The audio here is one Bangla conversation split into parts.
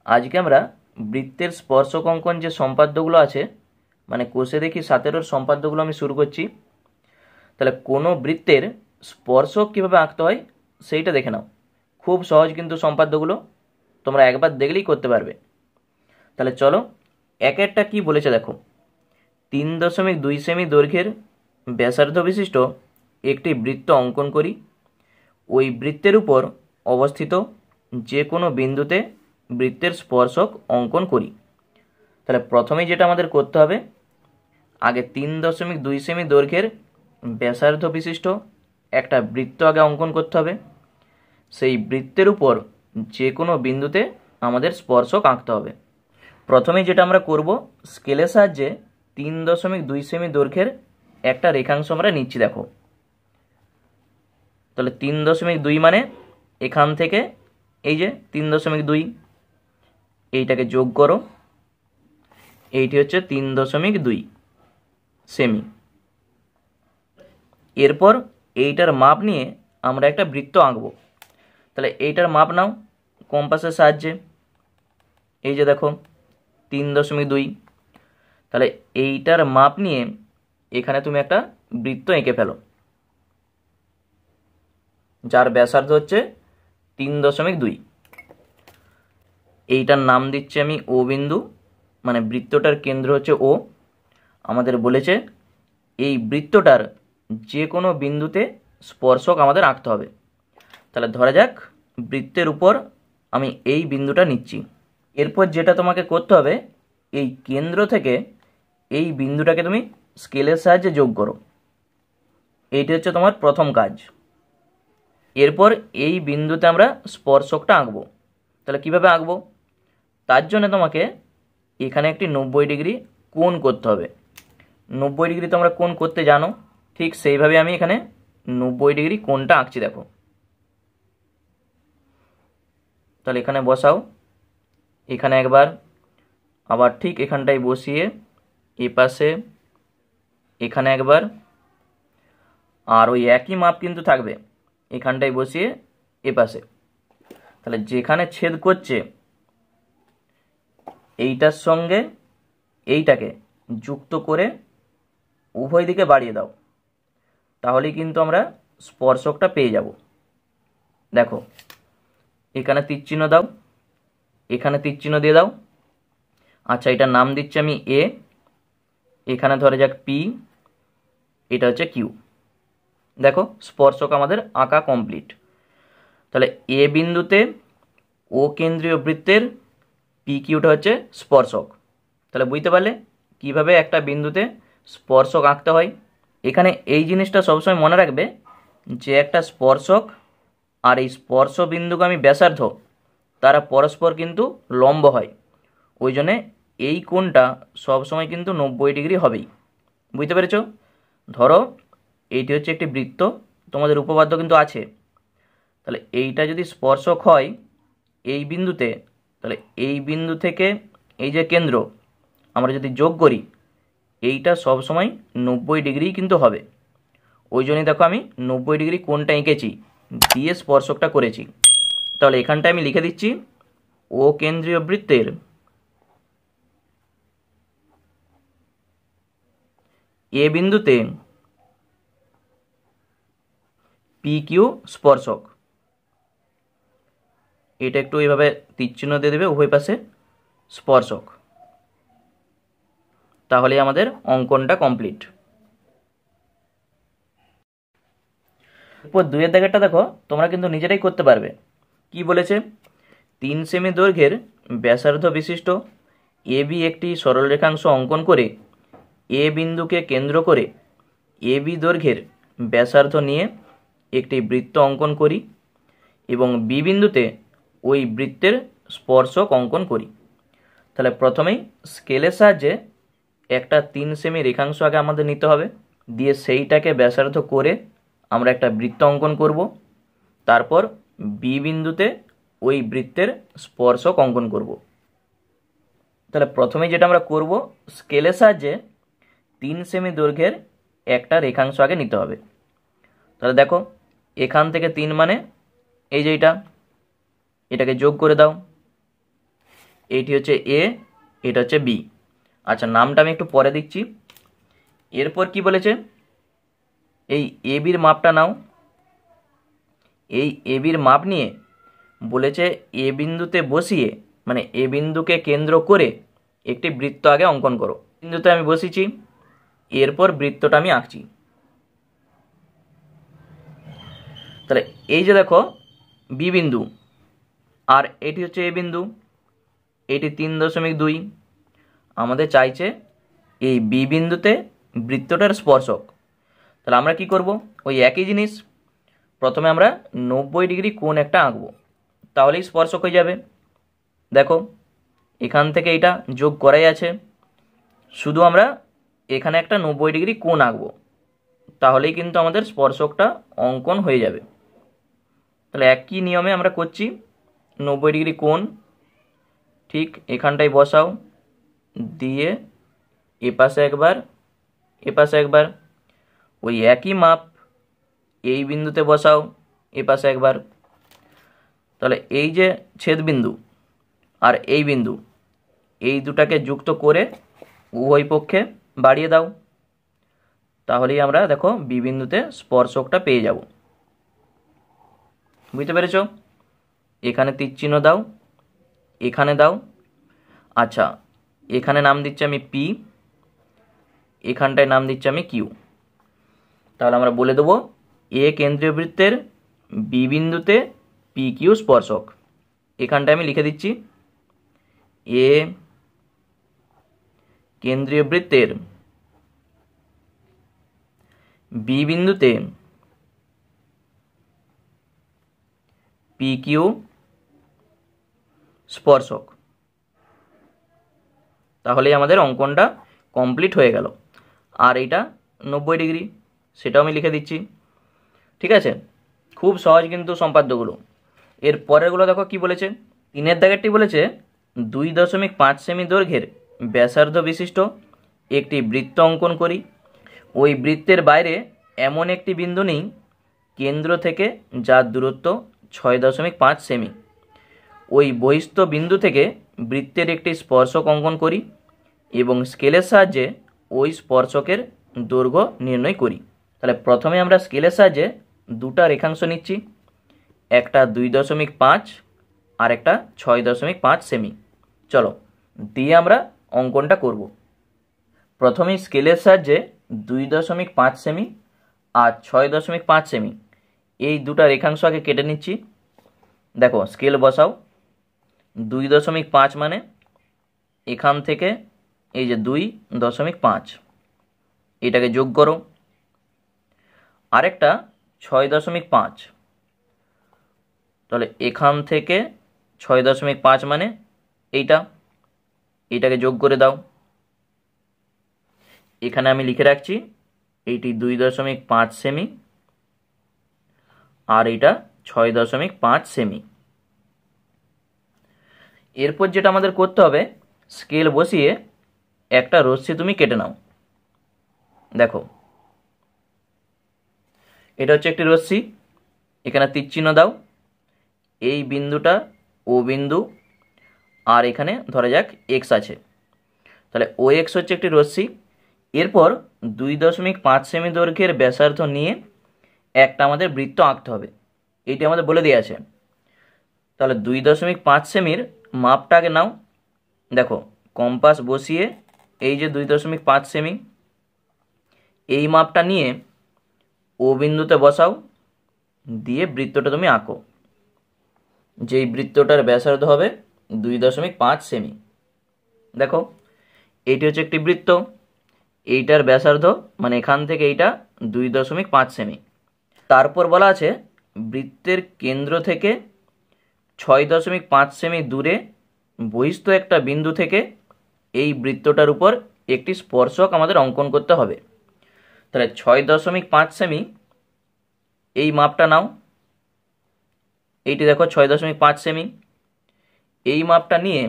আজকে আমরা বৃত্তের স্পর্শক অঙ্কন যে সম্পাদ্যগুলো আছে, মানে কোষে দেখি 17 সম্পাদ্যগুলো আমি শুরু করছি। তাহলে কোনো বৃত্তের স্পর্শক কীভাবে আঁকতে হয় সেইটা দেখে নাও। খুব সহজ কিন্তু সম্পাদ্যগুলো, তোমরা একবার দেখলেই করতে পারবে। তাহলে চলো এক একটা কী বলেছে দেখো। 3.2 সেমি দৈর্ঘ্যের ব্যাসার্ধ বিশিষ্ট একটি বৃত্ত অঙ্কন করি। ওই বৃত্তের উপর অবস্থিত যে কোনো বিন্দুতে বৃত্তের স্পর্শক অঙ্কন করি। তাহলে প্রথমেই যেটা আমাদের করতে হবে, আগে 3.2 সেমি দৈর্ঘ্যের ব্যাসার্ধ বিশিষ্ট একটা বৃত্ত আগে অঙ্কন করতে হবে। সেই বৃত্তের উপর যে কোনো বিন্দুতে আমাদের স্পর্শক আঁকতে হবে। প্রথমেই যেটা আমরা করব, স্কেলের সাহায্যে 3.2 সেমি দৈর্ঘ্যের একটা রেখাংশ আমরা নিচ্ছি। দেখো, তাহলে 3.2 মানে এখান থেকে এই যে 3.2, এইটাকে যোগ করো, এইটি হচ্ছে 3.2 সেমি। এরপর এইটার মাপ নিয়ে আমরা একটা বৃত্ত আঁকবো। তাহলে এইটার মাপ নাও কম্পাসের সাহায্যে। এই যে দেখো 3.2, তাহলে এইটার মাপ নিয়ে এখানে তুমি একটা বৃত্ত এঁকে ফেলো, যার ব্যাসার্ধ হচ্ছে 3.2। এইটার নাম দিচ্ছি আমি ও বিন্দু, মানে বৃত্তটার কেন্দ্র হচ্ছে ও। আমাদের বলেছে এই বৃত্তটার যে কোনো বিন্দুতে স্পর্শক আমাদের আঁকতে হবে। তাহলে ধরা যাক বৃত্তের উপর আমি এই বিন্দুটা নিচ্ছি। এরপর যেটা তোমাকে করতে হবে, এই কেন্দ্র থেকে এই বিন্দুটাকে তুমি স্কেলের সাহায্যে যোগ করো। এইটি হচ্ছে তোমার প্রথম কাজ। এরপর এই বিন্দুতে আমরা স্পর্শকটা আঁকবো। তাহলে কিভাবে আঁকবো, তার জন্য তোমাকে এখানে একটি 90 ডিগ্রি কোণ করতে হবে। 90 ডিগ্রি তোমরা কোণ করতে জানো, ঠিক সেইভাবে আমি এখানে 90 ডিগ্রি কোণটা আঁকছি। দেখো, তাহলে এখানে বসাও, এখানে একবার, আবার ঠিক এখানটায় বসিয়ে এই পাশে এখানে একবার, আর ওই একই মাপ কিন্তু থাকবে এখানটায় বসিয়ে এ পাশে। তাহলে যেখানে ছেদ করছে এইটার সঙ্গে এইটাকে যুক্ত করে উভয় দিকে বাড়িয়ে দাও, তাহলেই কিন্তু আমরা স্পর্শকটা পেয়ে যাব। দেখো, এখানে তীরচিহ্ন দাও, এখানে তীরচিহ্ন দিয়ে দাও। আচ্ছা, এটার নাম দিচ্ছি আমি এ, এখানে ধরে যাক পি, এটা হচ্ছে কিউ। দেখো, স্পর্শক আমাদের আঁকা কমপ্লিট। তাহলে এ বিন্দুতে ও কেন্দ্রীয় বৃত্তের পি কিউটা হচ্ছে স্পর্শক। তাহলে বুঝতে পারলে কিভাবে একটা বিন্দুতে স্পর্শক আঁকতে হয়। এখানে এই জিনিসটা সবসময় মনে রাখবে যে একটা স্পর্শক আর এই স্পর্শ বিন্দুগামী ব্যাসার্ধ তারা পরস্পর কিন্তু লম্ব হয়। ওই জন্যে এই কোণটা সবসময় কিন্তু 90 ডিগ্রি হবেই। বুঝতে পেরেছ? ধরো এইটি হচ্ছে একটি বৃত্ত, তোমাদের উপপাদ্য কিন্তু আছে। তাহলে এইটা যদি স্পর্শক হয় এই বিন্দুতে, তাহলে এই বিন্দু থেকে এই যে কেন্দ্র আমরা যদি যোগ করি, এইটা সবসময় 90 ডিগ্রি কিন্তু হবে। ওই জন্যই দেখো আমি 90 ডিগ্রি কোণটা এঁকেছি, দিয়ে স্পর্শকটা করেছি। তাহলে এখানটায় আমি লিখে দিচ্ছি ও কেন্দ্রীয় বৃত্তের এ বিন্দুতে পি কিউ স্পর্শক। এটা একটু এইভাবে তীরচিহ্ন দিয়ে দেবে উভয় পাশে, স্পর্শক। তাহলে আমাদের অঙ্কনটা কমপ্লিট। এরপর 2 দাগেরটা দেখো, তোমরা কিন্তু নিজেরাই করতে পারবে। কি বলেছে, 3 সেমি দৈর্ঘ্যের ব্যাসার্ধ বিশিষ্ট এ বি একটি সরলরেখাংশ অঙ্কন করে এ বিন্দুকে কেন্দ্র করে এ বি দৈর্ঘ্যের ব্যাসার্ধ নিয়ে একটি বৃত্ত অঙ্কন করি এবং বি বিন্দুতে ওই বৃত্তের স্পর্শক অঙ্কন করি। তাহলে প্রথমেই স্কেলের সাহায্যে একটা 3 সেমি রেখাংশ আগে আমাদের নিতে হবে, দিয়ে সেইটাকে ব্যাসার্ধ করে আমরা একটা বৃত্ত অঙ্কন করব। তারপর বি বিন্দুতে ওই বৃত্তের স্পর্শক অঙ্কন করব। তাহলে প্রথমেই যেটা আমরা করব, স্কেলের সাহায্যে 3 সেমি দৈর্ঘ্যের একটা রেখাংশ আগে নিতে হবে। তাহলে দেখো, এখান থেকে 3 মানে এই যে এটাকে যোগ করে দাও, এইটি হচ্ছে এ, এটা হচ্ছে বি। আচ্ছা, নামটা আমি একটু পরে দিচ্ছি। এরপর কি বলেছে, এই এ বির মাপটা নাও। এই এ বির মাপ নিয়ে বলেছে এ বিন্দুতে বসিয়ে, মানে এ বিন্দুকে কেন্দ্র করে একটি বৃত্ত আগে অঙ্কন করো। বিন্দুতে আমি বসিয়েছি, এরপর বৃত্তটা আমি আঁকছি। তাহলে এই যে দেখো বি বিন্দু, আর এটি হচ্ছে এ বিন্দু, এটি 3.2। আমাদের চাইছে এই বি বিন্দুতে বৃত্তটার স্পর্শক। তাহলে আমরা কি করব, ওই একই জিনিস, প্রথমে আমরা 90 ডিগ্রি কোণ একটা আঁকবো, তাহলেই স্পর্শক হয়ে যাবে। দেখো এখান থেকে এটা যোগ করাই আছে, শুধু আমরা এখানে একটা 90 ডিগ্রি কোণ আঁকবো, তাহলেই কিন্তু আমাদের স্পর্শকটা অঙ্কন হয়ে যাবে। তাহলে একই নিয়মে আমরা করছি। 90 ডিগ্রি কোণ ঠিক এখানটায় বসাও, দিয়ে এপাশে একবার, এপাশে একবার। ওই একই মাপ এই বিন্দুতে বসাও, এপাশে একবার। তাহলে এই যে ছেদবিন্দু আর এই বিন্দু, এই দুটাকে যুক্ত করে উভয় পক্ষে বাড়িয়ে দাও, তাহলেই আমরা দেখো বি বিন্দুতে স্পর্শকটা পেয়ে যাব। বুঝতে পেরেছ? এখানে তীরচিহ্ন দাও, এখানে দাও। আচ্ছা, এখানে নাম দিচ্ছি আমি পি, এখানটায় নাম দিচ্ছি আমি কিউ। তাহলে আমরা বলে দেবো এ কেন্দ্রীয় বৃত্তের বি বিন্দুতে পি কিউ স্পর্শক। এখানটায় আমি লিখে দিচ্ছি এ কেন্দ্রীয় বৃত্তের বি বিন্দুতে পি কিউ স্পর্শক। তাহলেই আমাদের অঙ্কনটা কমপ্লিট হয়ে গেল। আর এটা 90 ডিগ্রি, সেটাও আমি লিখে দিচ্ছি। ঠিক আছে, খুব সহজ কিন্তু সম্পাদ্যগুলো। এর পরেরগুলো দেখো কি বলেছে। 3-এর দাগেরটি বলেছে 2.5 সেমি দৈর্ঘ্যের ব্যাসার্ধ বিশিষ্ট একটি বৃত্ত অঙ্কন করি। ওই বৃত্তের বাইরে এমন একটি বিন্দু নেই কেন্দ্র থেকে যার দূরত্ব 6.5 সেমি। ওই বহিস্থ বিন্দু থেকে বৃত্তের একটি স্পর্শক অঙ্কন করি এবং স্কেলের সাহায্যে ওই স্পর্শকের দৈর্ঘ্য নির্ণয় করি। তাহলে প্রথমে আমরা স্কেলের সাহায্যে দুটা রেখাংশ নিচ্ছি, একটা 2.5 আর একটা 6.5 সেমি। চলো দিয়ে আমরা অঙ্কনটা করব। প্রথমেই স্কেলের সাহায্যে 2.5 সেমি আর 6.5 সেমি এই দুটা রেখাংশ আগে কেটে নিচ্ছি। দেখো স্কেল বসাও, 2.5 মানে এখান থেকে এই যে 2.5, এটাকে যোগ করো। আরেকটা 6.5, তাহলে এখান থেকে 6.5 মানে এইটাকে যোগ করে দাও। এখানে আমি লিখে রাখছি এইটি 2.5 সেমি আর এইটা 6.5 সেমি। এরপর যেটা আমাদের করতে হবে, স্কেল বসিয়ে একটা রশ্মি তুমি কেটে নাও। দেখো এটা হচ্ছে একটি রশ্মি, এখানে তীরচিহ্ন দাও। এই বিন্দুটা ও বিন্দু, আর এখানে ধরা যাক এক্স আছে, তাহলে ও এক্স হচ্ছে একটি রশ্মি। এরপর 2.5 সেমি দৈর্ঘ্যের ব্যাসার্ধ নিয়ে একটা আমাদের বৃত্ত আঁকতে হবে, এইটি আমাদের বলে দেওয়া আছে। তাহলে 2.5 সেমির মাপটা আগে নাও। দেখো কম্পাস বসিয়ে এই যে 2.5 সেমি, এই মাপটা নিয়ে ও বিন্দুতে বসাও, দিয়ে বৃত্তটা তুমি আঁকো। যেই বৃত্তটার ব্যাসার্ধ হবে 2.5 সেমি। দেখো এইটি হচ্ছে একটি বৃত্ত, এইটার ব্যাসার্ধ মানে এখান থেকে এইটা 2.5 সেমি। তারপর বলা আছে বৃত্তের কেন্দ্র থেকে 6.5 সেমি দূরে বহিস্থ একটা বিন্দু থেকে এই বৃত্তটার উপর একটি স্পর্শক আমাদের অঙ্কন করতে হবে। তাহলে 6.5 সেমি এই মাপটা নাও, এইটি দেখো 6.5 সেমি। এই মাপটা নিয়ে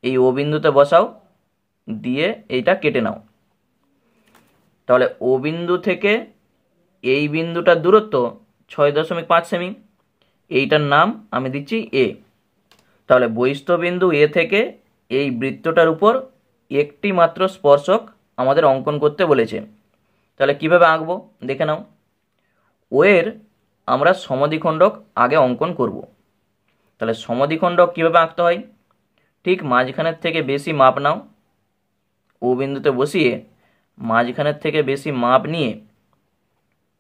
এই ও বিন্দুতে বসাও, দিয়ে এইটা কেটে নাও। তাহলে ও বিন্দু থেকে এই বিন্দুটার দূরত্ব 6.5 সেমি, এইটার নাম আমি দিচ্ছি এ। তাহলে বহিস্থ বিন্দু এ থেকে এই বৃত্তটার উপর একটি মাত্র স্পর্শক আমাদের অঙ্কন করতে বলেছে। তাহলে কিভাবে আঁকবো দেখে নাও। ও এর আমরা সমদ্বিখণ্ডক আগে অঙ্কন করব। তাহলে সমদ্বিখণ্ডক কিভাবে আঁকতে হয়, ঠিক মাঝখানের থেকে বেশি মাপ নাও, ও বিন্দুতে বসিয়ে মাঝখানের থেকে বেশি মাপ নিয়ে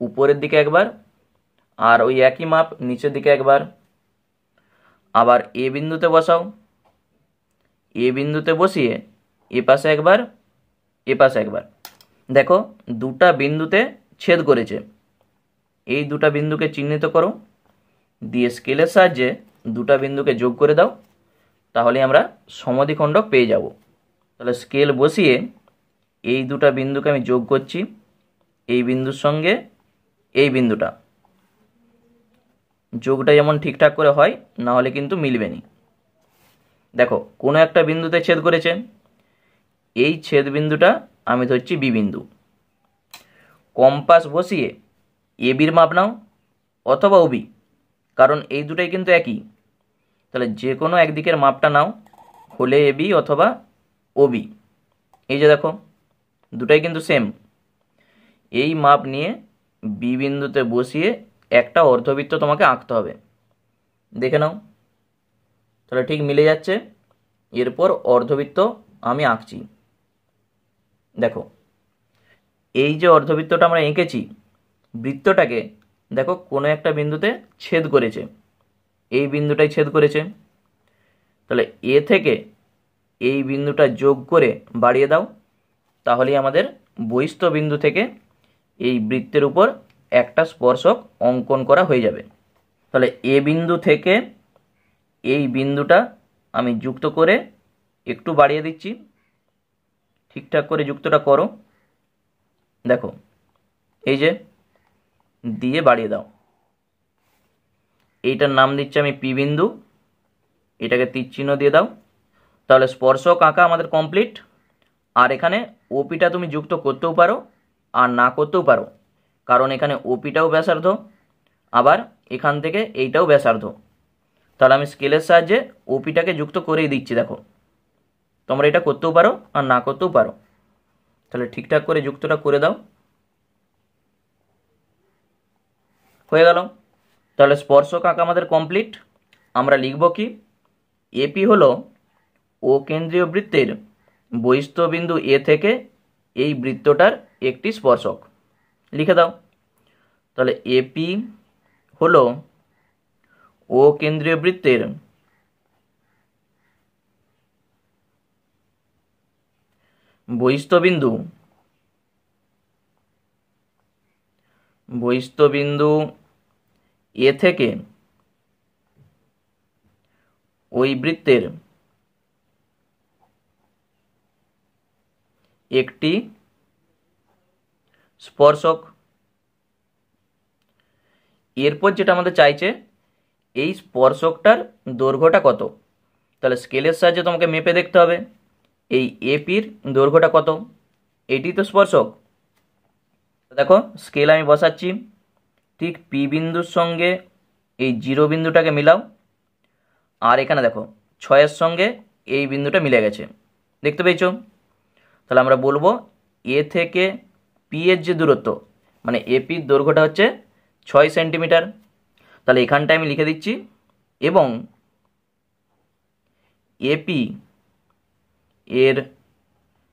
উপরের দিকে একবার, আর ওই একই মাপ নিচের দিকে একবার। আবার এ বিন্দুতে বসাও, এ বিন্দুতে বসিয়ে এ পাশে একবার, এ পাশে একবার। দেখো দুটা বিন্দুতে ছেদ করেছে, এই দুটা বিন্দুকে চিহ্নিত করো, দিয়ে স্কেলের সাহায্যে দুটা বিন্দুকে যোগ করে দাও, তাহলে আমরা সমদ্বিখণ্ডক পেয়ে যাব। তাহলে স্কেল বসিয়ে এই দুটা বিন্দুকে আমি যোগ করছি, এই বিন্দুর সঙ্গে এই বিন্দুটা। যোগটা যেমন ঠিকঠাক করে হয়, না হলে কিন্তু মিলবে না। দেখো কোনো একটা বিন্দুতে ছেদ করেছে, এই ছেদ বিন্দুটা আমি ধরছি বি বিন্দু। কম্পাস বসিয়ে এ বির মাপ নাও অথবা ওবি, কারণ এই দুটাই কিন্তু একই। তাহলে যে কোনো একদিকের মাপটা নাও, হলে এ বি অথবা ওবি। এই যে দেখো দুটাই কিন্তু সেম। এই মাপ নিয়ে বি বিন্দুতে বসিয়ে একটা অর্ধবৃত্ত তোমাকে আঁকতে হবে। দেখে নাও, তাহলে ঠিক মিলে যাচ্ছে। এরপর অর্ধবৃত্ত আমি আঁকছি। দেখো এই যে অর্ধবৃত্তটা আমরা এঁকেছি, বৃত্তটাকে দেখো কোনো একটা বিন্দুতে ছেদ করেছে, এই বিন্দুটাই ছেদ করেছে। তাহলে এ থেকে এই বিন্দুটা যোগ করে বাড়িয়ে দাও, তাহলেই আমাদের বহিস্থ বিন্দু থেকে এই বৃত্তের উপর একটা স্পর্শক অঙ্কন করা হয়ে যাবে। তাহলে এ বিন্দু থেকে এই বিন্দুটা আমি যুক্ত করে একটু বাড়িয়ে দিচ্ছি, ঠিকঠাক করে যুক্তটা করো। দেখো এই যে দিয়ে বাড়িয়ে দাও। এইটার নাম দিচ্ছি আমি পি বিন্দু, এটাকে তীর চিহ্ন দিয়ে দাও। তাহলে স্পর্শক আঁকা আমাদের কমপ্লিট। আর এখানে ওপিটা তুমি যুক্ত করতেও পারো আর না করতেও পারো, কারণ এখানে ওপিটাও ব্যাসার্ধ, আবার এখান থেকে এইটাও ব্যাসার্ধ। তাহলে আমি স্কেলের সাহায্যে ওপিটাকে যুক্ত করেই দিচ্ছি। দেখো তোমরা এটা করতেও পারো আর না করতেও পারো। তাহলে ঠিকঠাক করে যুক্তটা করে দাও, হয়ে গেল। তাহলে স্পর্শক আঁকা আমাদের কমপ্লিট। আমরা লিখব কি, এপি হলো ও কেন্দ্রীয় বৃত্তের বহিস্থ বিন্দু এ থেকে এই বৃত্তটার একটি স্পর্শক। লিখে দাও। তাহলে এপি হলো ও কেন্দ্রীয় বৃত্তের বহিস্থ বিন্দু এ থেকে ওই বৃত্তের একটি স্পর্শক। এরপর যেটা আমাদের চাইছে, এই স্পর্শকটার দৈর্ঘ্যটা কত। তাহলে স্কেলের সাহায্যে তোমাকে মেপে দেখতে হবে এই এপির দৈর্ঘ্যটা কত, এটি তো স্পর্শক। দেখো স্কেল আমি বসাচ্ছি, ঠিক পি বিন্দুর সঙ্গে এই জিরো বিন্দুটাকে মিলাও, আর এখানে দেখো 6-এর সঙ্গে এই বিন্দুটা মিলে গেছে, দেখতে পেয়েছো। তাহলে আমরা বলবো এ থেকে পি এর যে দূরত্ব, মানে এপির দৈর্ঘ্যটা হচ্ছে 6 সেন্টিমিটার। তাহলে এখানটায় আমি লিখে দিচ্ছি, এবং এপি এর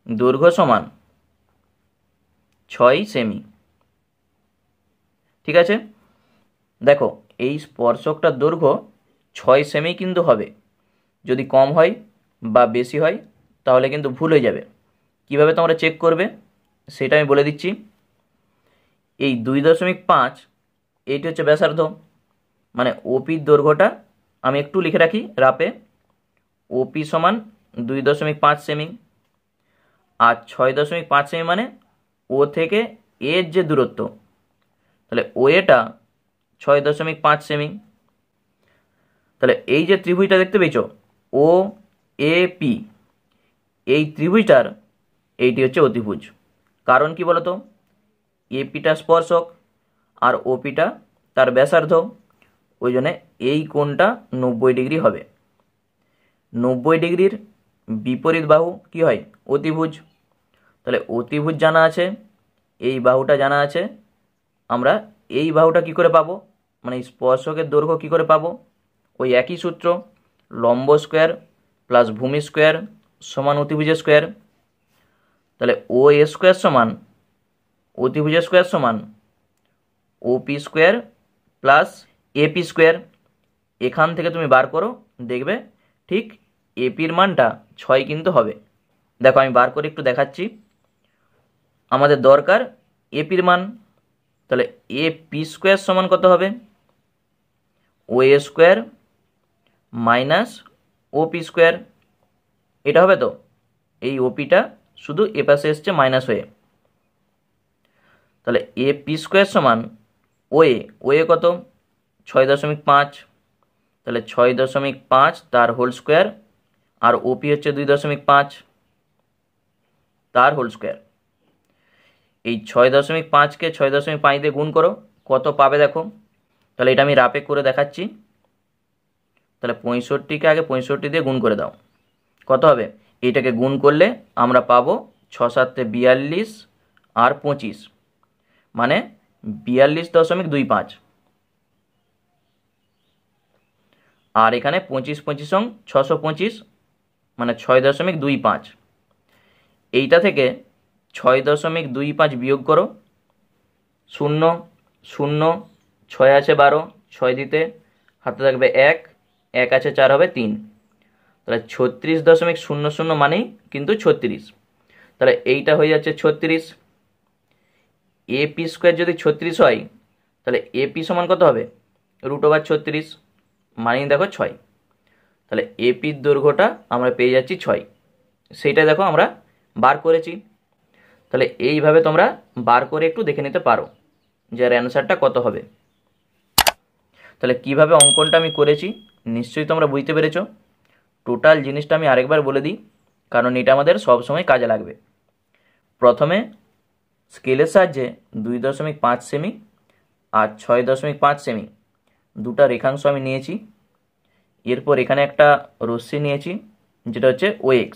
দৈর্ঘ্য সমান 6 সেমি। ঠিক আছে, দেখো এই স্পর্শকটার দৈর্ঘ্য 6 সেমি কিন্তু হবে। যদি কম হয় বা বেশি হয় তাহলে কিন্তু ভুল হয়ে যাবে। কিভাবে তোমরা চেক করবে সেটা আমি বলে দিচ্ছি। এই 2.5 এইটি হচ্ছে ব্যাসার্ধ, মানে ওপির দৈর্ঘ্যটা আমি একটু লিখে রাখি রাপে। ওপি সমান 2.5 সেমি, আর 6.5 সেমি মানে ও থেকে এর যে দূরত্ব, তাহলে ও এটা 6.5 সেমি। তাহলে এই যে ত্রিভুজটা দেখতে পেয়েছো ও এ পি, এই ত্রিভুজটার এইটি হচ্ছে অতিভুজ। কারণ কি বলতো, এপিটা স্পর্শক আর ওপিটা তার ব্যাসার্ধ, ওই জন্য এই কোণটা 90 ডিগ্রি হবে। 90 ডিগ্রির বিপরীত বাহু কি হয়? অতিভুজ। তাহলে অতিভুজ জানা আছে, এই বাহুটা জানা আছে, আমরা এই বাহুটা কি করে পাবো, মানে স্পর্শকের দৈর্ঘ্য কি করে পাবো? ওই একই সূত্র, লম্ব স্কোয়ার প্লাস ভূমি স্কোয়ার সমান অতিভুজের স্কোয়ার। তাহলে ও এ স্কোয়ার সমান অতিভুজের স্কোয়ার সমান OP square plus AP square. এখান থেকে তুমি বার করো, দেখবে ঠিক এপির মানটা 6 কিন্তু হবে। দেখো আমি বার করে একটু দেখাচ্ছি। আমাদের দরকার এপির মান, তাহলে এ পি স্কোয়ার সমান কত হবে? ও এ স্কোয়ার মাইনাস ওপি স্কোয়ার। এটা হবে তো? এই ওপিটা শুধু এ পাশে এসছে মাইনাস হয়ে। তাহলে এ পি স্কোয়ার সমান ও এ কত? 6.5। তাহলে 6.5 তার হোল স্কোয়ার, আর ওপি হচ্ছে 2.5 তার হোল স্কোয়ার। এই 6.5কে 6.5 দিয়ে গুণ করো, কত পাবে দেখো। তাহলে এটা আমি রাপে করে দেখাচ্ছি। তাহলে 65কে আগে 65 দিয়ে গুণ করে দাও, কত হবে? এইটাকে গুণ করলে আমরা পাবো 6 7 42 আর 25, মানে 42.25। আর এখানে 25 25 625, মানে 6.25। এইটা থেকে 6.25 বিয়োগ করো, 0 0 6 আছে 12, 6 দিতে হাতে থাকবে 1, 1 আছে 4 হবে 3। তাহলে 36.00 মানেই কিন্তু 36। তাহলে এইটা হয়ে যাচ্ছে 36। এপি স্কোয়ার যদি 36 হয়, তাহলে এপি সমান কত হবে? √36, মানেই দেখো 6। তাহলে এপির দৈর্ঘ্যটা আমরা পেয়ে যাচ্ছি 6, সেইটা দেখো আমরা বার করেছি। তাহলে এইভাবে তোমরা বার করে একটু দেখে নিতে পারো যে এর অ্যান্সারটা কত হবে। তাহলে কিভাবে অঙ্কনটা আমি করেছি নিশ্চয়ই তোমরা বুঝতে পেরেছ। টোটাল জিনিসটা আমি আরেকবার বলে দিই, কারণ এটা আমাদের সবসময় কাজে লাগবে। প্রথমে স্কেলের সাহায্যে 2.5 সেমি আর 6.5 সেমি দুটা রেখাংশ আমি নিয়েছি। এরপর এখানে একটা রশ্মি নিয়েছি যেটা হচ্ছে OX।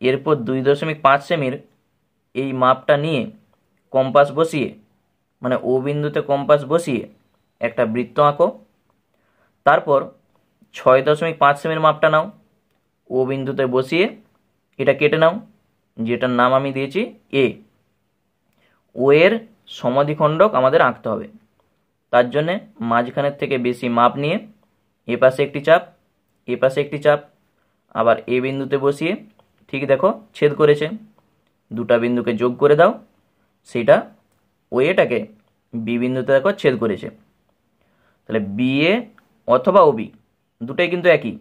এরপর 2.5 সেমির এই মাপটা নিয়ে কম্পাস বসিয়ে, মানে ও বিন্দুতে কম্পাস বসিয়ে একটা বৃত্ত আঁকো। তারপর 6.5 সেমির মাপটা নাও, ও বিন্দুতে বসিয়ে এটা কেটে নাও, যেটার নাম আমি দিয়েছি এ। ও এর সমাধিখণ্ডক আমাদের আঁকতে হবে। তার জন্যে মাঝখানের থেকে বেশি মাপ নিয়ে এ পাশে একটি চাপ, এ পাশে একটি চাপ, আবার এ বিন্দুতে বসিয়ে ঠিক দেখো ছেদ করেছে, দুটা বিন্দুকে যোগ করে দাও, সেটা ও এটাকে বি বিন্দুতে দেখো ছেদ করেছে। তাহলে বি এ অথবা ওবি দুটোই কিন্তু একই,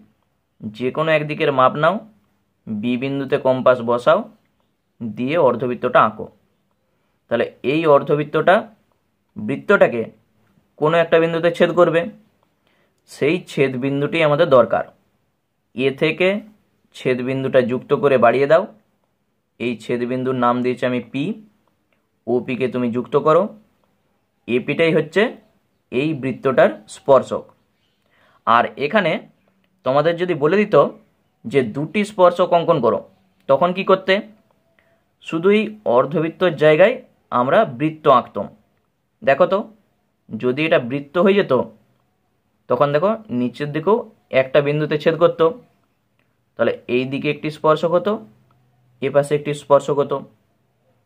যে কোনো একদিকের মাপ নাও, বি বিন্দুতে কম্পাস বসাও, দিয়ে অর্ধবৃত্তটা আঁকো। তাহলে এই অর্ধবৃত্তটা বৃত্তটাকে কোনো একটা বিন্দুতে ছেদ করবে, সেই ছেদ বিন্দুটি আমাদের দরকার। এ থেকে ছেদ বিন্দুটা যুক্ত করে বাড়িয়ে দাও, এই ছেদ বিন্দুর নাম দিয়েছি আমি পি। ওপিকে তুমি যুক্ত করো, এপিটাই হচ্ছে এই বৃত্তটার স্পর্শক। আর এখানে তোমাদের যদি বলে দিত যে দুটি স্পর্শক অঙ্কন করো, তখন কি করতে? শুধুই অর্ধবৃত্তর জায়গায় আমরা বৃত্ত আঁকতাম। দেখো তো, যদি এটা বৃত্ত হয়ে যেত তখন দেখো নিচের দিকেও একটা বিন্দুতে ছেদ করতো, তাহলে এই দিকে একটি স্পর্শক হতো, এ পাশে একটি স্পর্শক হতো,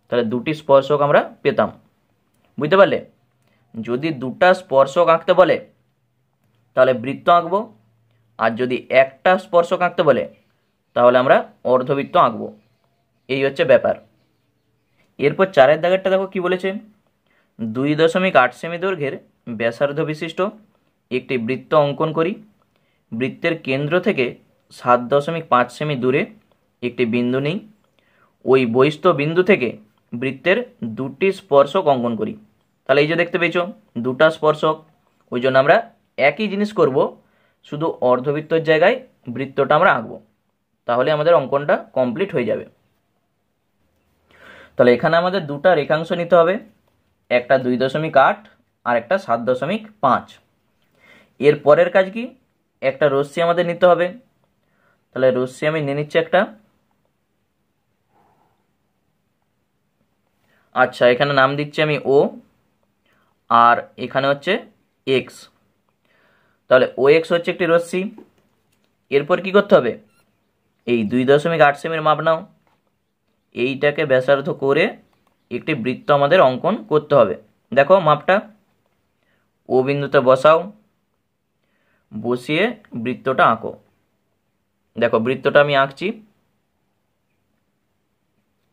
তাহলে দুটি স্পর্শক আমরা পেতাম। বুঝতে পারলে? যদি দুটা স্পর্শক আঁকতে বলে তাহলে বৃত্ত আঁকবো, আর যদি একটা স্পর্শক আঁকতে বলে তাহলে আমরা অর্ধবৃত্ত আঁকবো। এই হচ্ছে ব্যাপার। এরপর 4 দাগেরটা দেখো কি বলেছে। 2.8 সেমি দৈর্ঘ্যের ব্যাসার্ধ বিশিষ্ট একটি বৃত্ত অঙ্কন করি। বৃত্তের কেন্দ্র থেকে 7.5 সেমি দূরে একটি বিন্দু নিই। ওই বহিস্থ বিন্দু থেকে বৃত্তের দুটি স্পর্শক অঙ্কন করি। তাহলে এই যে দেখতে পেয়েছো দুটা স্পর্শক, ওই জন্য আমরা একই জিনিস করব, শুধু অর্ধবৃত্তর জায়গায় বৃত্তটা আমরা আঁকবো, তাহলে আমাদের অঙ্কনটা কমপ্লিট হয়ে যাবে। তাহলে এখানে আমাদের দুটা রেখাংশ নিতে হবে, একটা 2.8 আর একটা 7.5। এর পরের কাজ কি? একটা রশ্মি আমাদের নিতে হবে। তাহলে রশ্মি আমি নিয়ে নিচ্ছি একটা। আচ্ছা, এখানে নাম দিচ্ছি আমি ও, আর এখানে হচ্ছে এক্স। তাহলে ও এক্স হচ্ছে একটি রশ্মি। এরপর কি করতে হবে, এই 2.8 সেমির মাপ নাও, এইটাকে ব্যাসার্ধ করে একটি বৃত্ত আমাদের অঙ্কন করতে হবে। দেখো মাপটা, ও বিন্দুতে বসাও, বসিয়ে বৃত্তটা আঁকো। দেখো বৃত্তটা আমি আঁকছি,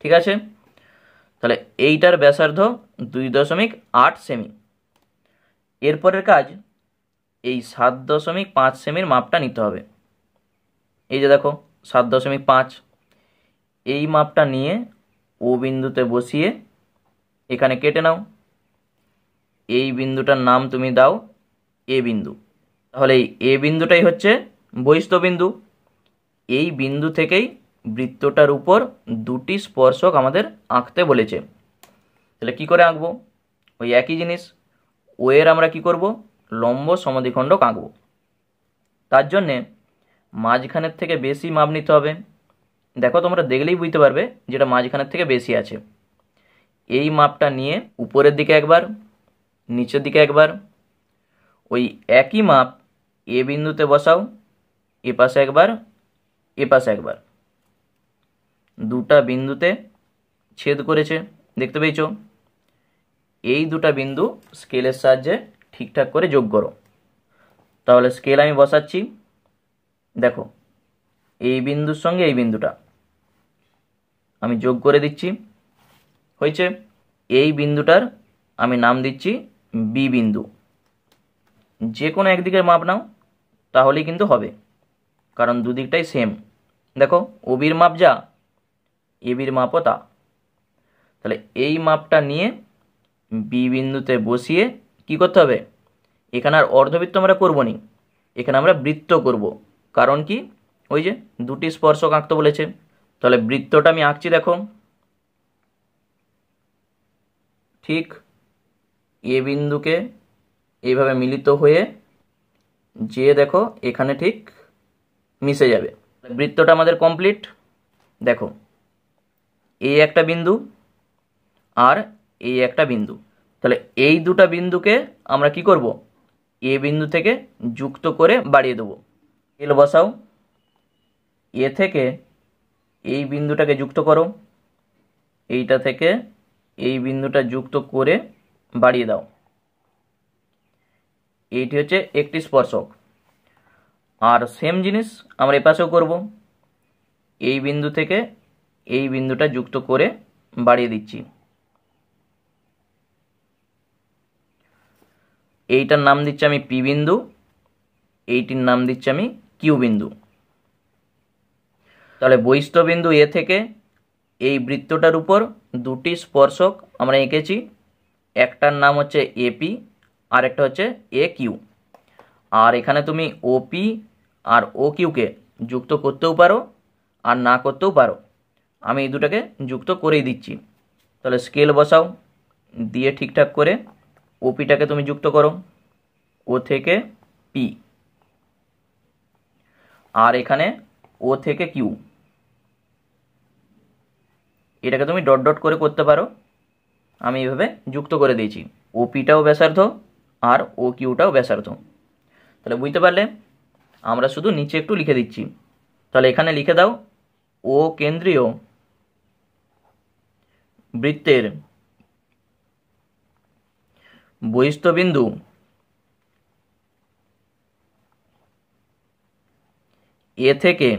ঠিক আছে। তাহলে এইটার ব্যাসার্ধ 2.8 সেমি। এরপরের কাজ, এই 7.5 সেমির মাপটা নিতে হবে। এই যে দেখো 7.5, এই মাপটা নিয়ে ও বিন্দুতে বসিয়ে এখানে কেটে নাও। এই বিন্দুটার নাম তুমি দাও এ বিন্দু। তাহলে এই এ বিন্দুটাই হচ্ছে বহিস্থ বিন্দু। এই বিন্দু থেকেই বৃত্তটার উপর দুটি স্পর্শক আমাদের আঁকতে বলেছে। তাহলে কি করে আঁকবো, ওই একই জিনিস, ও এর আমরা কি করব, লম্ব সমদ্বিখণ্ডক আঁকবো। তার জন্যে মাঝখানের থেকে বেশি মাপ নিতে হবে। দেখো তোমরা দেখলেই বুঝতে পারবে যেটা মাঝখানের থেকে বেশি আছে। এই মাপটা নিয়ে উপরের দিকে একবার, নিচের দিকে একবার, ওই একই মাপ এ বিন্দুতে বসাও, এ পাশে একবার, এ পাশে একবার। দুটা বিন্দুতে ছেদ করেছে, দেখতে পেয়েছো। এই দুটা বিন্দু স্কেলের সাহায্যে ঠিকঠাক করে যোগ করো। তাহলে স্কেল আমি বসাচ্ছি। দেখো এই বিন্দুর সঙ্গে এই বিন্দুটা আমি যোগ করে দিচ্ছি, হয়েছে। এই বিন্দুটার আমি নাম দিচ্ছি বি বিন্দু। যে কোনো একদিকের মাপ নাও তাহলেই কিন্তু হবে, কারণ দুদিকটাই সেম। দেখো ও বির মাপ যা, এ বির মাপও তা। তাহলে এই মাপটা নিয়ে বি বিন্দুতে বসিয়ে কি করতে হবে, এখানে আর অর্ধবৃত্ত আমরা করবো নি, এখানে আমরা বৃত্ত করব। কারণ কি, ওই যে দুটি স্পর্শক আঁকতে বলেছে। তাহলে বৃত্তটা আমি আঁকছি, দেখো ঠিক এ বিন্দুকে এইভাবে মিলিত হয়ে যে দেখো এখানে ঠিক মিশে যাবে। বৃত্তটা আমাদের কমপ্লিট। দেখো এই একটা বিন্দু আর এই একটা বিন্দু, তাহলে এই দুটা বিন্দুকে আমরা কি করব, এ বিন্দু থেকে যুক্ত করে বাড়িয়ে দেবো। স্কেল বসাও, এ থেকে এই বিন্দুটাকে যুক্ত করো, এইটা থেকে এই বিন্দুটা যুক্ত করে বাড়িয়ে দাও। এইটি হচ্ছে একটি স্পর্শক। আর সেম জিনিস আমরা এপাশেও করব, এই বিন্দু থেকে এই বিন্দুটা যুক্ত করে বাড়িয়ে দিচ্ছি। এইটার নাম দিচ্ছি আমি পি বিন্দু, এইটির নাম দিচ্ছি আমি কিউ বিন্দু। তাহলে বহিস্থ বিন্দু এ থেকে এই বৃত্তটার উপর দুটি স্পর্শক আমরা এঁকেছি, একটার নাম হচ্ছে এপি আর একটা হচ্ছে এ কিউ। আর এখানে তুমি ওপি আর ও কিউকে যুক্ত করতেও পারো আর না করতেও পারো, আমি এই দুটাকে যুক্ত করেই দিচ্ছি। তাহলে স্কেল বসাও, দিয়ে ঠিকঠাক করে ওপিটাকে তুমি যুক্ত করো, ও থেকে পি, আর এখানে ও থেকে কিউ, এটাকে তুমি ডট ডট করে করতে পারো, আমি এইভাবে যুক্ত করে দিয়েছি। ওপিটাও ব্যাসার্ধ আর ও কিউটাও ব্যাসার্ধ। তাহলে বুঝতে পারলে, আমরা শুধু নিচে একটু লিখে দিচ্ছি। তাহলে এখানে লিখে দাও, ও কেন্দ্রীয় বৃত্তের বহিস্থ বিন্দু এ থেকে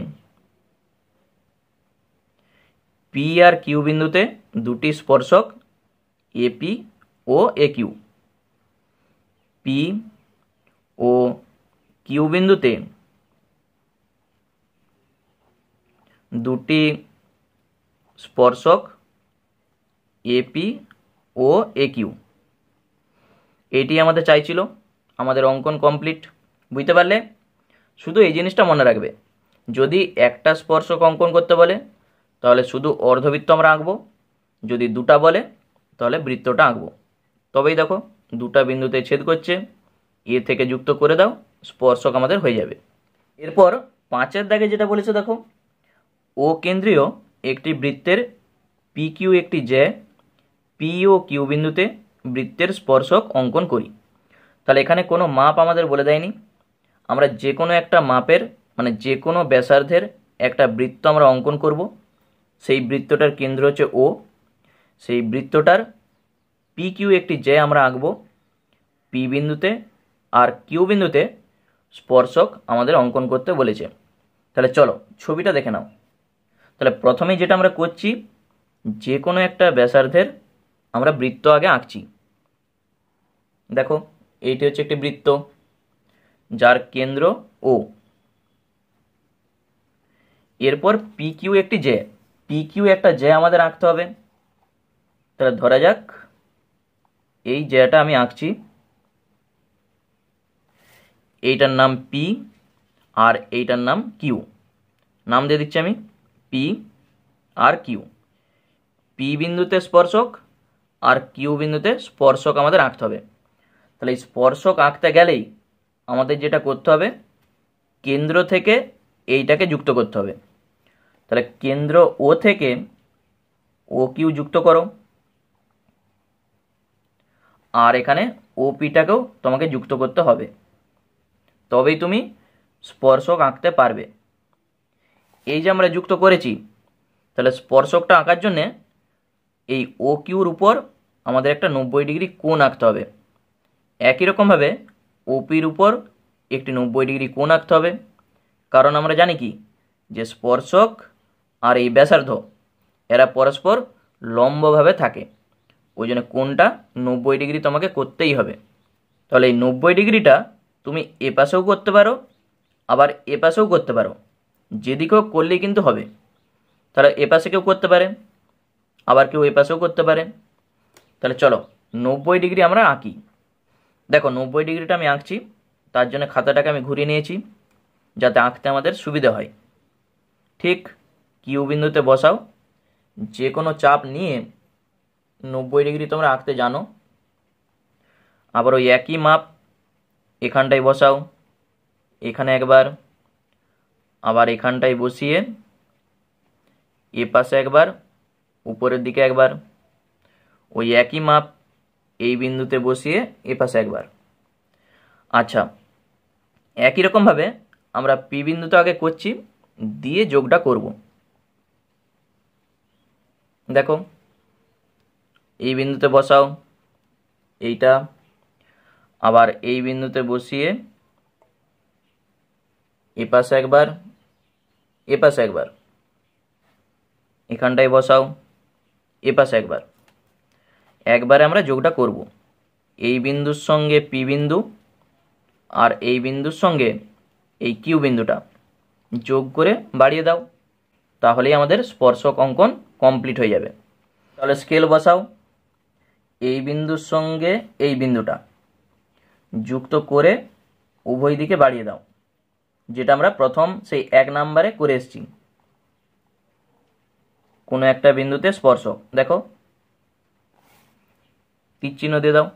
পি আর কিউ বিন্দুতে দুটি স্পর্শক এপি ও এ কিউ। পি ও কিউ বিন্দুতে দুটি স্পর্শক এপি ও এ কিউ। এটি আমাদের চাইছিল, আমাদের অঙ্কন কমপ্লিট। বুঝতে পারলে, শুধু এই জিনিসটা মনে রাখবে, যদি একটা স্পর্শক অঙ্কন করতে বলে তাহলে শুধু অর্ধবৃত্ত আমরা আঁকবো, যদি দুটা বলে তাহলে বৃত্তটা আঁকবো। তবেই দেখো দুটা বিন্দুতে ছেদ করছে, এ থেকে যুক্ত করে দাও, স্পর্শক আমাদের হয়ে যাবে। এরপর 5 দাগে যেটা বলেছে দেখো, ও কেন্দ্রীয় একটি বৃত্তের পি কিউ একটি জ্যা, পি ও কিউ বিন্দুতে বৃত্তের স্পর্শক অঙ্কন করি। তাহলে এখানে কোনো মাপ আমাদের বলে দেয়নি, আমরা যে কোনো একটা মাপের মানে যে কোনো ব্যাসার্ধের একটা বৃত্ত আমরা অঙ্কন করব। সেই বৃত্তটার কেন্দ্র হচ্ছে ও, সেই বৃত্তটার পি কিউ একটি জ্যা আমরা আঁকবো পি বিন্দুতে, আর কিউ বিন্দুতে স্পর্শক আমাদের অঙ্কন করতে বলেছে। তাহলে চলো ছবিটা দেখে নাও। তাহলে প্রথমেই যেটা আমরা করছি, যে কোনো একটা ব্যাসার্ধের আমরা বৃত্ত আগে আঁকছি। দেখো এইটি হচ্ছে একটি বৃত্ত যার কেন্দ্র ও। এরপর পি কিউ একটি জ্যা, পি কিউ একটা জ্যা আমাদের আঁকতে হবে। তাহলে ধরা যাক এই জ্যাটা আমি আঁকছি, এইটার নাম পি আর এইটার নাম কিউ। নাম দিয়ে দিচ্ছি আমি পি আর কিউ। পি বিন্দুতে স্পর্শক আর কিউ বিন্দুতে স্পর্শক আমাদের আঁকতে হবে। তাহলে এই স্পর্শক আঁকতে গেলেই আমাদের যেটা করতে হবে, কেন্দ্র থেকে এইটাকে যুক্ত করতে হবে। তাহলে কেন্দ্র ও থেকে ও কিউ যুক্ত করো, আর এখানে ও পিটাকেও তোমাকে যুক্ত করতে হবে, তবেই তুমি স্পর্শক আঁকতে পারবে। এই যে আমরা যুক্ত করেছি, তাহলে স্পর্শকটা আঁকার জন্যে এই ও কিউর উপর আমাদের একটা 90 ডিগ্রি কোণ আঁকতে হবে। একই রকমভাবে ওপির উপর একটি 90 ডিগ্রি কোণ আঁকতে হবে, কারণ আমরা জানি কি যে স্পর্শক আর এই ব্যাসার্ধ এরা পরস্পর লম্বভাবে থাকে, ওই জন্য কোণটা 90 ডিগ্রি তোমাকে করতেই হবে। তাহলে এই 90 ডিগ্রিটা তুমি এ পাশেও করতে পারো, আবার এ পাশেও করতে পারো, যেদিকেও করলেই কিন্তু হবে। তাহলে এ পাশে কেউ করতে পারে, আবার কেউ এ পাশেও করতে পারে। তাহলে চলো 90 ডিগ্রি আমরা আঁকি। দেখো 90 ডিগ্রিটা আমি আঁকছি, তার জন্য খাতাটাকে আমি ঘুরিয়ে নিয়েছি যাতে আঁকতে আমাদের সুবিধা হয়। ঠিক কিউ বিন্দুতে বসাও, যে কোনো চাপ নিয়ে 90 ডিগ্রি তোমরা আঁকতে জানো। আবার ওই একই মাপ এখানটায় বসাও, এখানে একবার, আবার এখানটায় বসিয়ে এ পাশে একবার, উপরের দিকে একবার, ওই একই মাপ এই বিন্দুতে বসিয়ে এ পাশে একবার। আচ্ছা, একই রকমভাবে আমরা পি বিন্দুতে আগে করছি, দিয়ে যোগটা করব। দেখো এই বিন্দুতে বসাও এইটা, আবার এই বিন্দুতে বসিয়ে এ পাশে একবার, এ পাশে একবার, এখানটায় বসাও এ পাশে একবার। একবারে আমরা যোগটা করব। এই বিন্দুর সঙ্গে পি বিন্দু আর এই বিন্দুর সঙ্গে এই কিউ বিন্দুটা যোগ করে বাড়িয়ে দাও, তাহলেই আমাদের স্পর্শক অঙ্কন কমপ্লিট হয়ে যাবে। তাহলে স্কেল বসাও, এই বিন্দুর সঙ্গে এই বিন্দুটা যুক্ত করে উভয় দিকে বাড়িয়ে দাও, যেটা আমরা প্রথম সেই 1 নম্বরে করে এসেছি। কোনো একটা বিন্দুতে স্পর্শক, দেখো তীর চিহ্ন দিয়ে দাও,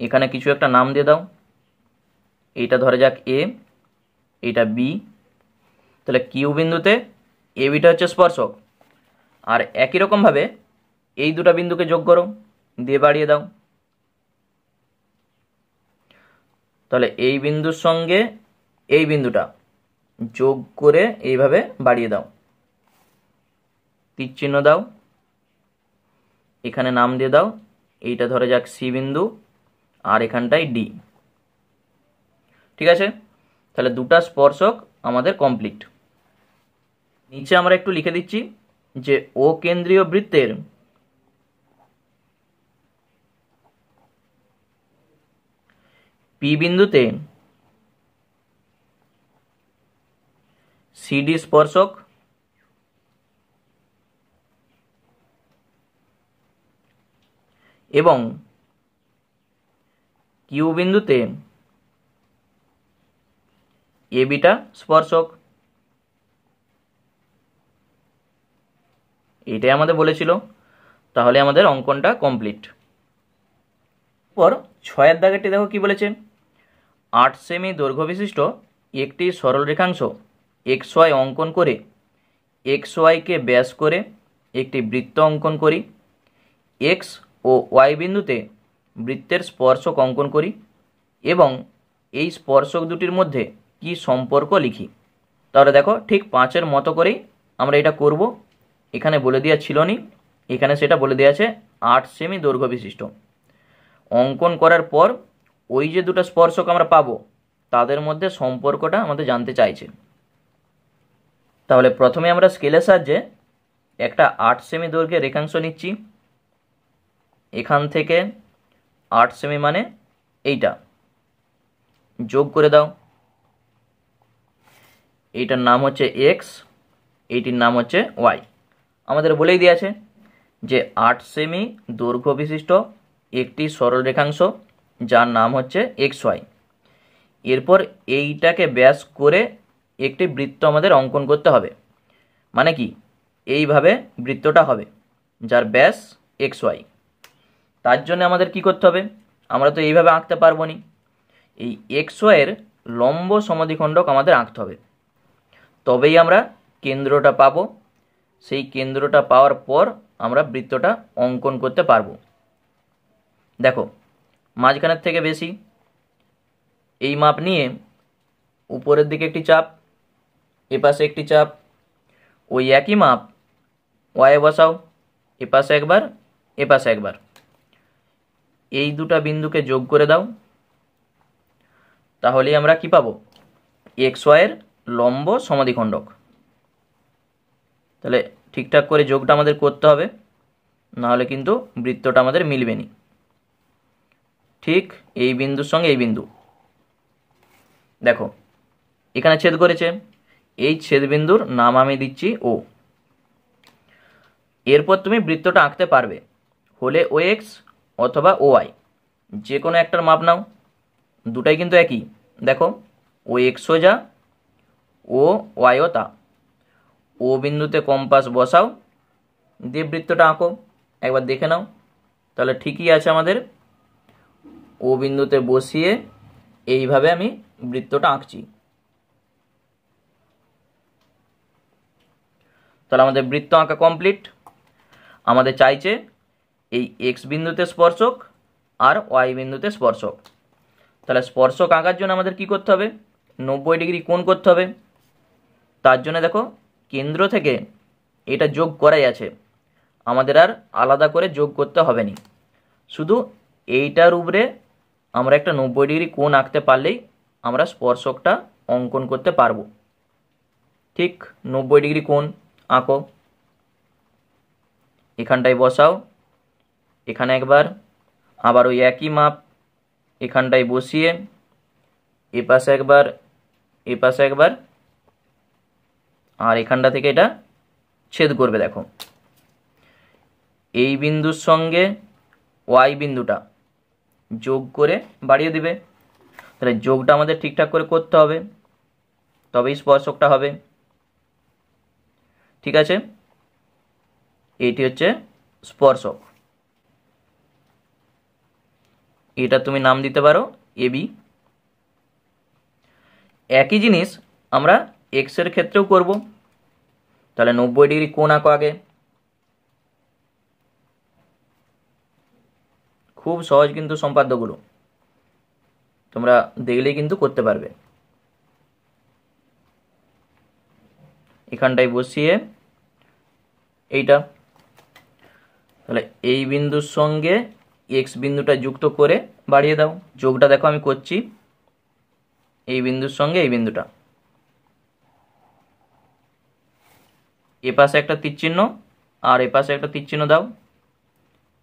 এখানে কিছু একটা নাম দিয়ে দাও, এইটা ধরে যাক এ, এইটা বি। তাহলে কিউ বিন্দুতে এ বিটা হচ্ছে স্পর্শক, আর একই রকমভাবে এই দুটো বিন্দুকে যোগ করো, দিয়ে বাড়িয়ে দাও। তাহলে এই বিন্দুর সঙ্গে এই বিন্দুটা যোগ করে এইভাবে বাড়িয়ে দাও, তীর চিহ্ন দাও, এখানে নাম দিয়ে দাও, এইটা ধরে যাক সি বিন্দু, আর এখানটায় ডি। ঠিক আছে, তাহলে দুটা স্পর্শক আমাদের কমপ্লিট। নিচে আমরা একটু লিখে দিচ্ছি যে ও কেন্দ্রীয় বৃত্তের পি বিন্দুতে সিডি স্পর্শক এবং কিউ বিন্দুতে এ বিটা স্পর্শক। এটাই আমাদের বলেছিল, তাহলে আমাদের অঙ্কনটা কমপ্লিট। পর 6 দাগেরটি দেখো কি বলেছে, 8 সেমি দৈর্ঘ্য বিশিষ্ট একটি সরল রেখাংশ এক্স ওয়াই অঙ্কন করে এক্স ওয়াইকে ব্যাস করে একটি বৃত্ত অঙ্কন করি, এক্স ও ওয়াই বিন্দুতে বৃত্তের স্পর্শক অঙ্কন করি এবং এই স্পর্শক দুটির মধ্যে কি সম্পর্ক লিখি। তাহলে দেখো ঠিক 5-এর মতো করেই আমরা এটা করব। এখানে বলে দেওয়া ছিল নি, এখানে সেটা বলে দেওয়া আছে 8 সেমি দৈর্ঘ্য বিশিষ্ট। অঙ্কন করার পর ওই যে দুটো স্পর্শক আমরা পাবো তাদের মধ্যে সম্পর্কটা আমাদের জানতে চাইছে। তাহলে প্রথমে আমরা স্কেলের সাহায্যে একটা 8 সেমি দৈর্ঘ্যের রেখাংশ নিচ্ছি। এখান থেকে 8 সেমি মানে এইটা যোগ করে দাও। এইটার নাম হচ্ছে এক্স, এইটির নাম হচ্ছে ওয়াই। আমাদের বলেই দিয়েছে যে 8 সেমি দৈর্ঘ্য বিশিষ্ট একটি সরল রেখাংশ যার নাম হচ্ছে এক্স ওয়াই। এরপর এইটাকে ব্যাস করে একটি বৃত্ত আমাদের অঙ্কন করতে হবে। মানে কি, এইভাবে বৃত্তটা হবে যার ব্যাস এক্স ওয়াই। তার জন্য আমাদের কি করতে হবে, আমরা তো এইভাবে আঁকতে পারবো না, এই এক্স ওয়াইয়ের লম্ব সমদ্বিখণ্ডক আমাদের আঁকতে হবে, তবেই আমরা কেন্দ্রটা পাবো। সেই কেন্দ্রটা পাওয়ার পর আমরা বৃত্তটা অঙ্কন করতে পারবো। দেখো মাঝখানের থেকে বেশি, এই মাপ নিয়ে উপরের দিকে একটি চাপ, এপাশে একটি চাপ, ওই একই মাপ ওয়াই বসাও, এপাশে একবার এপাশে একবার। এই দুটা বিন্দুকে যোগ করে দাও, তাহলেই আমরা কি পাবো, এক্স ওয়াইয়ের লম্ব সমদ্বিখণ্ডক। তাহলে ঠিকঠাক করে যোগটা আমাদের করতে হবে, নাহলে কিন্তু বৃত্তটা আমাদের মিলবে না। ঠিক এই বিন্দুর সঙ্গে এই বিন্দু দেখো এখানে ছেদ করেছে, এই ছেদ বিন্দুর নাম আমি দিচ্ছি ও। এরপর তুমি বৃত্তটা আঁকতে পারবে, হলে ও এক্স অথবা ও ওয়াই, যে কোনো একটার মাপ নাও, দুটাই কিন্তু একই। দেখো ও এক্সও যা ও ওয়াইও তা। ও বিন্দুতে কম্পাস বসাও, দিয়ে বৃত্তটা আঁকো, একবার দেখে নাও। তাহলে ঠিকই আছে আমাদের। ও বিন্দুতে বসিয়ে এইভাবে আমি বৃত্তটা আঁকছি। তাহলে আমাদের বৃত্ত আঁকা কমপ্লিট। আমাদের চাইছে এই এক্স বিন্দুতে স্পর্শক আর ওয়াই বিন্দুতে স্পর্শক। তাহলে স্পর্শক আঁকার জন্য আমাদের কি করতে হবে, 90 ডিগ্রি কোণ করতে হবে। তার জন্য দেখো কেন্দ্র থেকে এটা যোগ করাই আছে, আমাদের আর আলাদা করে যোগ করতে হবে না। শুধু এইটার উপরে আমরা একটা 90 ডিগ্রি কোণ আঁকতে পারলেই আমরা স্পর্শকটা অঙ্কন করতে পারবো। ঠিক 90 ডিগ্রি কোণ আঁকো, এখানটায় বসাও, এখানে একবার, আবার ওই একই মাপ এখানটায় বসিয়ে এপাশে একবার এপাশে একবার, আর এখানটা থেকে এটা ছেদ করবে। দেখো এই বিন্দুর সঙ্গে ওয়াই বিন্দুটা যোগ করে বাড়িয়ে দিবে। তাহলে যোগটা আমাদের ঠিকঠাক করে করতে হবে, তবেই স্পর্শকটা হবে। ঠিক আছে, এটি হচ্ছে স্পর্শক। এটা তুমি নাম দিতে পারো এবি। একই জিনিস আমরা এক্স এর ক্ষেত্রেও করব। তাহলে 90 ডিগ্রি কোণ আঁকো আগে। খুব সহজ কিন্তু সম্পাদ্যগুলো, তোমরা দেখলেই কিন্তু করতে পারবে। এখানটায় বসিয়ে এইটা, তাহলে এই বিন্দুর সঙ্গে এক্স বিন্দুটা যুক্ত করে বাড়িয়ে দাও। যোগটা দেখো আমি করছি, এই বিন্দুর সঙ্গে এই বিন্দুটা, এপাশে একটা তীর চিহ্ন আর এপাশে একটা তীর চিহ্ন দাও,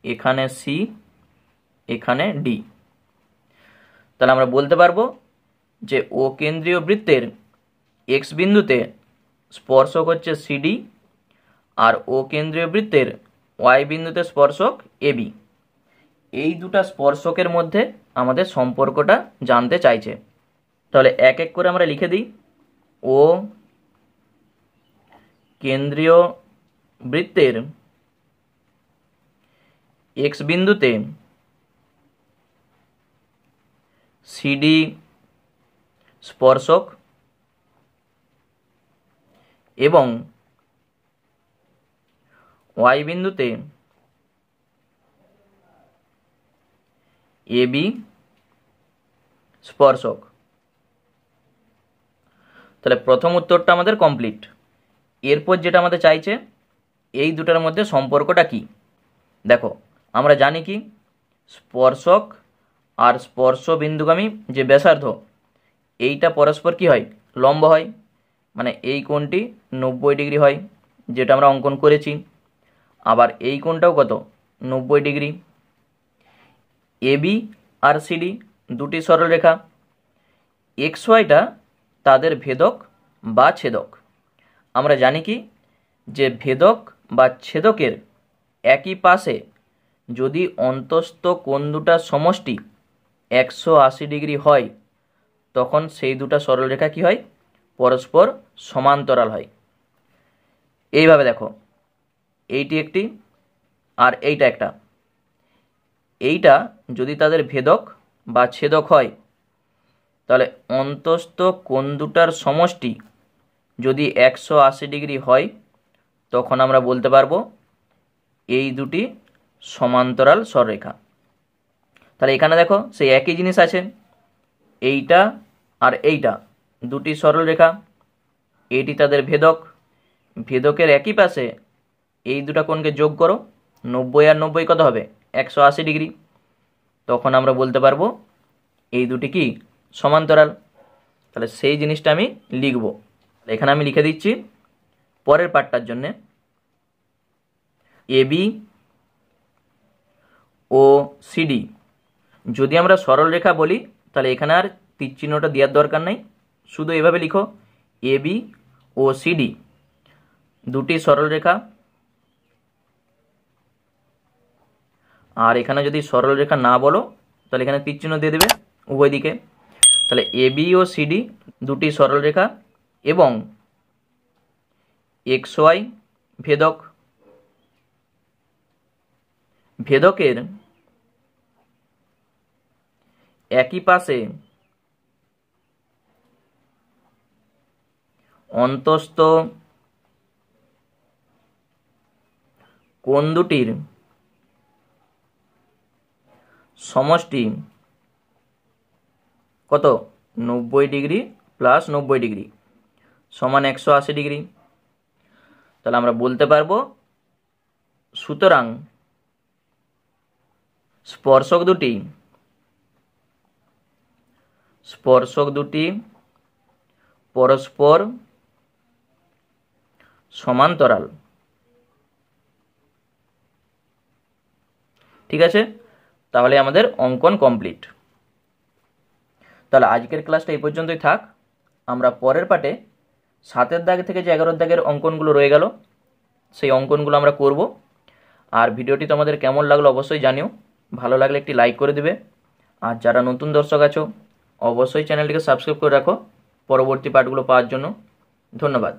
এখানে সি এখানে ডি। তাহলে আমরা বলতে পারবো যে ও কেন্দ্রীয় বৃত্তের এক্স বিন্দুতে স্পর্শক হচ্ছে সিডি, আর ও কেন্দ্রীয় বৃত্তের ওয়াই বিন্দুতে স্পর্শক এবি। এই দুটা স্পর্শকের মধ্যে আমাদের সম্পর্কটা জানতে চাইছে। তাহলে এক এক করে আমরা লিখে দিই। ও কেন্দ্রীয় বৃত্তের এক্স বিন্দুতে সিডি স্পর্শক, এবং ওয়াই বিন্দুতে এবি স্পর্শক। তাহলে প্রথম উত্তরটা আমাদের কমপ্লিট। এরপর যেটা আমাদের চাইছে এই দুটার মধ্যে সম্পর্কটা কি। দেখো আমরা জানি কি স্পর্শক আর স্পর্শ বিন্দুগামী যে ব্যাসার্ধ এইটা পরস্পর কি হয়, লম্ব হয়, মানে এই কোণটি 90 ডিগ্রি হয় যেটা আমরা অঙ্কন করেছি। আবার এই কোণটাও কত, 90 ডিগ্রি। এবি আর সিডি দুটি সরলরেখা, এক্স ওয়াইটা তাদের ভেদক বা ছেদক। আমরা জানি কি যে ভেদক বা ছেদকের একই পাশে যদি অন্তস্থ কোণ দুটার সমষ্টি 180 ডিগ্রি হয় তখন সেই দুটা সরলরেখা কি হয়, পরস্পর সমান্তরাল হয়। এইভাবে দেখো এইটি একটি আর এইটা একটা, এইটা যদি তাদের ভেদক বা ছেদক হয় তাহলে অন্তস্থ কোণ দুটার সমষ্টি যদি 180 ডিগ্রি হয় তখন আমরা বলতে পারবো এই দুটি সমান্তরাল সরলরেখা। তাহলে এখানে দেখো সেই একই জিনিস আছে, এইটা আর এইটা দুটি সরলরেখা, এটি তাদের ভেদক, ভেদকের একই পাশে এই দুটা কোণকে যোগ করো, 90 আর 90 কত হবে, 180 ডিগ্রি। তখন আমরা বলতে পারবো এই দুটি কি সমান্তরাল। তাহলে সেই জিনিসটা আমি লিখব, এখানে আমি লিখে দিচ্ছি পরের পার্টটার জন্যে। এবি ও সিডি যদি আমরা সরলরেখা বলি তাহলে এখানে আর তীর চিহ্নটা দেওয়ার দরকার নেই, শুধু এভাবে লিখো এবি ও সিডি দুটি সরলরেখা। আর এখানে যদি সরলরেখা না বলো তাহলে এখানে তীর চিহ্ন দিয়ে দেবে উভয় দিকে। তাহলে এবি ও সিডি দুটি সরলরেখা এবং এক্স ওয়াই ভেদক, ভেদকের একই পাশে অন্তস্থ কোণ দুটির সমষ্টি কত, 90 ডিগ্রি প্লাস 90 ডিগ্রি সমান 180 ডিগ্রি। তাহলে আমরা বলতে পারবো সুতরাং স্পর্শক দুটি পরস্পর সমান্তরাল। ঠিক আছে, তাহলে আমাদের অঙ্কন কমপ্লিট। তাহলে আজকের ক্লাসটা এই পর্যন্তই থাক। আমরা পরের পার্টে 7 দাগ থেকে যে 11 দাগের অঙ্কনগুলো রয়ে গেল সেই অঙ্কনগুলো আমরা করব। আর ভিডিওটি তোমাদের কেমন লাগলো অবশ্যই জানিও, ভালো লাগলে একটি লাইক করে দিবে। আর যারা নতুন দর্শক আছো অবশ্যই চ্যানেলটিকে সাবস্ক্রাইব করে রাখো পরবর্তী পার্টগুলো পাওয়ার জন্য। ধন্যবাদ।